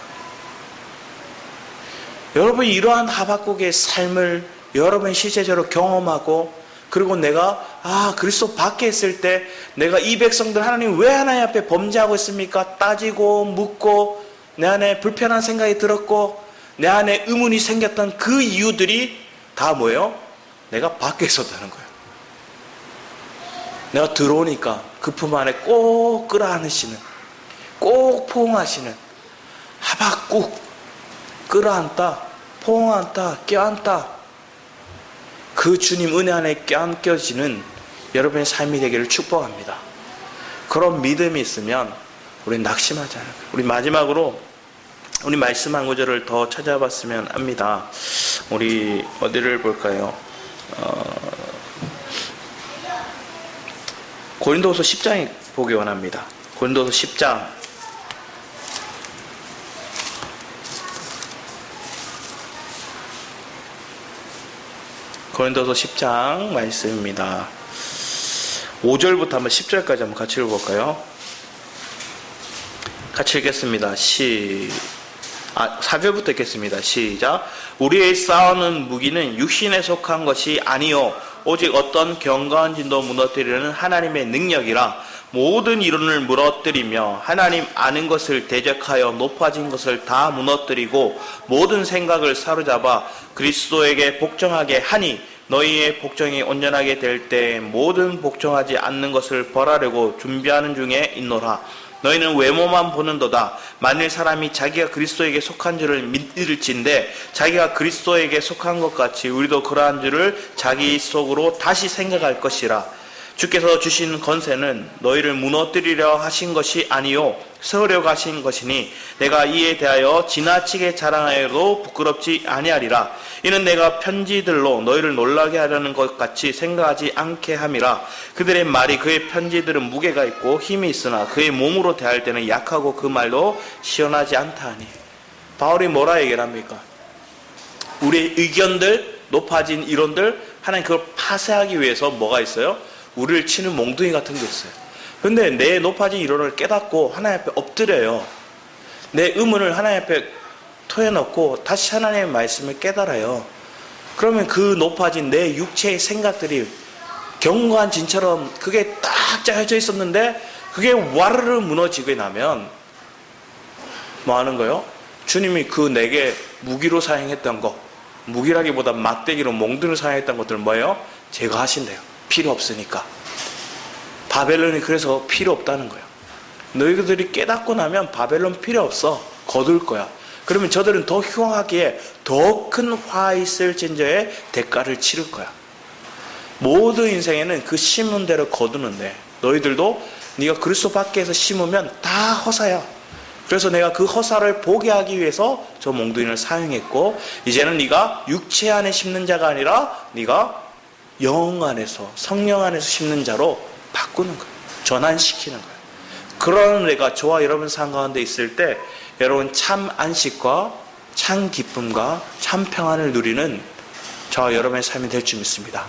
여러분이 이러한 하박국의 삶을 여러분이 실제적으로 경험하고, 그리고 내가 그리스도 밖에 있을 때 내가 이 백성들 하나님 왜 하나님 앞에 범죄하고 있습니까? 따지고 묻고 내 안에 불편한 생각이 들었고 내 안에 의문이 생겼던 그 이유들이 다 뭐예요? 내가 밖에 있었다는 거예요. 내가 들어오니까 그 품 안에 꼭 끌어안으시는, 꼭 포옹하시는 하박국, 끌어안다, 포옹안다, 껴안다, 그 주님 은혜 안에 껴안겨지는 여러분의 삶이 되기를 축복합니다. 그런 믿음이 있으면 우리는 낙심하지 않을 거예요. 우리 마지막으로 우리 말씀 한 구절을 더 찾아봤으면 합니다. 우리 어디를 볼까요? 고린도후서 10장 보기 원합니다. 고린도후서 10장 고린도서 10장 말씀입니다. 5절부터 한번 10절까지 한번 같이 읽어볼까요? 같이 읽겠습니다. 4절부터 읽겠습니다. 시작. 우리의 싸우는 무기는 육신에 속한 것이 아니요 오직 어떤 견고한 진도 무너뜨리는 하나님의 능력이라. 모든 이론을 무너뜨리며 하나님 아는 것을 대적하여 높아진 것을 다 무너뜨리고 모든 생각을 사로잡아 그리스도에게 복종하게 하니 너희의 복종이 온전하게 될 때 모든 복종하지 않는 것을 벌하려고 준비하는 중에 있노라. 너희는 외모만 보는도다. 만일 사람이 자기가 그리스도에게 속한 줄을 믿을진데 자기가 그리스도에게 속한 것 같이 우리도 그러한 줄을 자기 속으로 다시 생각할 것이라. 주께서 주신 권세는 너희를 무너뜨리려 하신 것이 아니요 세우려고 하신 것이니 내가 이에 대하여 지나치게 자랑하여도 부끄럽지 아니하리라. 이는 내가 편지들로 너희를 놀라게 하려는 것 같이 생각하지 않게 함이라. 그들의 말이 그의 편지들은 무게가 있고 힘이 있으나 그의 몸으로 대할 때는 약하고 그 말도 시원하지 않다 하니. 바울이 뭐라 얘기를 합니까? 우리의 의견들, 높아진 이론들, 하나님 그걸 파쇄하기 위해서 뭐가 있어요? 우리를 치는 몽둥이 같은 게 있어요. 그런데 내 높아진 이론을 깨닫고 하나님 앞에 엎드려요. 내 의문을 하나님 앞에 토해놓고 다시 하나님의 말씀을 깨달아요. 그러면 그 높아진 내 육체의 생각들이 견고한 진처럼 그게 딱 짜여져 있었는데 그게 와르르 무너지게 나면 뭐 하는 거예요? 주님이 그 내게 무기로 사용했던 거, 무기라기보다 막대기로 몽둥이로 사용했던 것들 뭐예요? 제거하신대요. 필요 없으니까. 바벨론이 그래서 필요 없다는 거예요. 너희들이 깨닫고 나면 바벨론 필요 없어. 거둘 거야. 그러면 저들은 더 흉하기에 더 큰 화 있을 진저의 대가를 치를 거야. 모든 인생에는 그 심은 대로 거두는데 너희들도 네가 그리스도 밖에서 심으면 다 허사야. 그래서 내가 그 허사를 보게 하기 위해서 저 몽둥이를 사용했고, 이제는 네가 육체 안에 심는 자가 아니라 네가 영 안에서, 성령 안에서 심는 자로 바꾸는 거예요. 전환시키는 거예요. 그런 내가 저와 여러분 삶 가운데 있을 때 여러분 참 안식과 참 기쁨과 참 평안을 누리는 저와 여러분의 삶이 될 줄 믿습니다.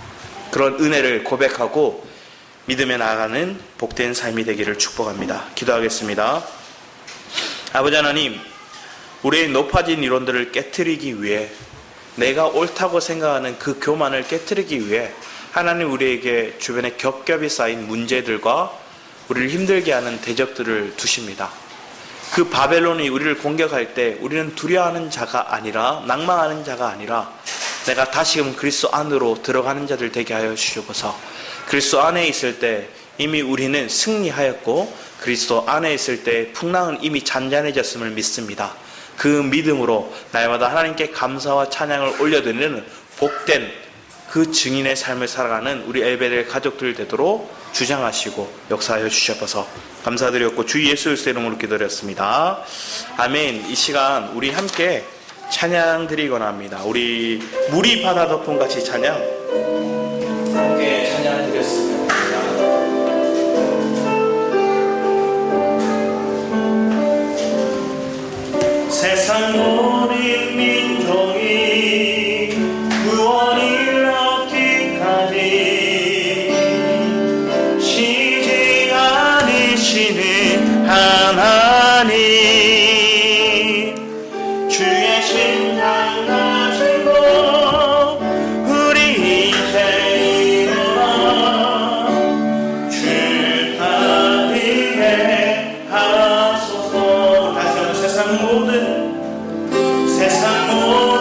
그런 은혜를 고백하고 믿음에 나아가는 복된 삶이 되기를 축복합니다. 기도하겠습니다. 아버지 하나님, 우리의 높아진 이론들을 깨트리기 위해, 내가 옳다고 생각하는 그 교만을 깨트리기 위해 하나님 우리에게 주변에 겹겹이 쌓인 문제들과 우리를 힘들게 하는 대적들을 두십니다. 그 바벨론이 우리를 공격할 때 우리는 두려워하는 자가 아니라, 낭망하는 자가 아니라 내가 다시금 그리스도 안으로 들어가는 자들 되게 하여 주시옵소서. 그리스도 안에 있을 때 이미 우리는 승리하였고 그리스도 안에 있을 때 풍랑은 이미 잔잔해졌음을 믿습니다. 그 믿음으로 날마다 하나님께 감사와 찬양을 올려드리는 복된 그 증인의 삶을 살아가는 우리 엘베델 가족들 되도록 주장하시고 역사하여 주셔서 감사드렸고 주 예수 그리스도의 이름으로 기도드렸습니다. 아멘. 이 시간 우리 함께 찬양 드리거나 합니다. 우리 물이 바다 덮은 같이 찬양 함께 찬양 드렸습니다. 세상 모든 민족이 구원을 얻기까지 쉬지 않으시는 하나님, 주의 심장 가지고 우리 이제 일어나 주 따르게 하소서. 다시 한번 세상 모든